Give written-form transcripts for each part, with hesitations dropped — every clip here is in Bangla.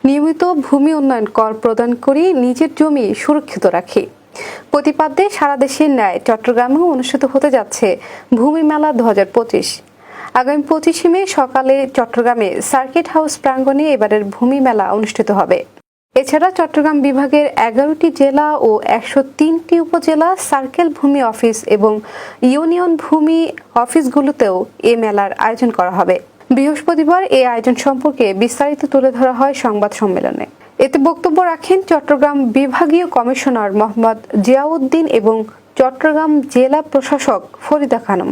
নিয়মিত ভূমি উন্নয়ন কর প্রদান করে নিজের জমি সুরক্ষিত রাখি। প্রতিপাদ্যে সারা দেশের ন্যায় চট্টগ্রামেও অনুষ্ঠিত হতে যাচ্ছে ভূমি মেলা 2025। আগামী 25 মে সকালে চট্টগ্রামে সার্কিট হাউস প্রাঙ্গণে এবারের ভূমি মেলা অনুষ্ঠিত হবে। এছাড়া চট্টগ্রাম বিভাগের 11টি জেলা ও 103টি উপজেলা সার্কেল ভূমি অফিস এবং ইউনিয়ন ভূমি অফিসগুলোতেও এ মেলার আয়োজন করা হবে। বৃহস্পতিবার এই আয়োজন সম্পর্কে বিস্তারিত তুলে ধরা হয় সংবাদ সম্মেলনে। এতে বক্তব্য রাখেন চট্টগ্রাম বিভাগীয় কমিশনার মোহাম্মদ জিয়াউদ্দিন এবং চট্টগ্রাম জেলা প্রশাসক ফরিদা খানম।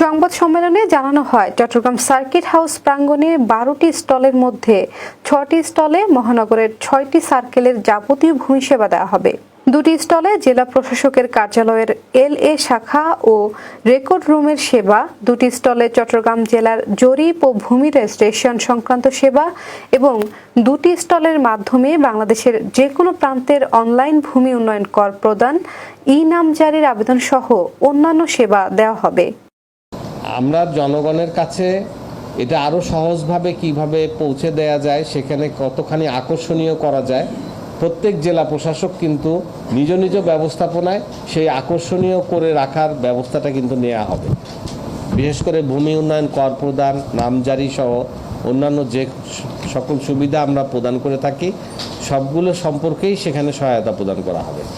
সংবাদ সম্মেলনে জানানো হয়, চট্টগ্রাম সার্কিট হাউস প্রাঙ্গণে 12টি স্টলের মধ্যে 6টি স্টলে মহানগরের 6টি সার্কেলের যাবতীয় ভূমি সেবা দেওয়া হবে। 2টি স্টলে জেলা প্রশাসকের কার্যালয়ের LA শাখা ও রেকর্ড রুমের সেবা, 2টি স্টলে চট্টগ্রাম জেলার জরিপ ও ভূমি রেজিস্ট্রেশন সংক্রান্ত সেবা এবং 2টি স্টলের মাধ্যমে বাংলাদেশের যে কোনো প্রান্তের অনলাইন ভূমি উন্নয়ন কর প্রদান, নামজারির আবেদন সহ অন্যান্য সেবা দেওয়া হবে। আমরা জনগণের কাছে এটা আরও সহজভাবে কিভাবে পৌঁছে দেয়া যায়, সেখানে কতখানি আকর্ষণীয় করা যায়, প্রত্যেক জেলা প্রশাসক কিন্তু নিজ নিজ ব্যবস্থাপনায় সেই আকর্ষণীয় করে রাখার ব্যবস্থাটা কিন্তু নেওয়া হবে। বিশেষ করে ভূমি উন্নয়ন কর প্রদান, নামজারি সহ অন্যান্য যে সকল সুবিধা আমরা প্রদান করে থাকি সবগুলো সম্পর্কেই সেখানে সহায়তা প্রদান করা হবে।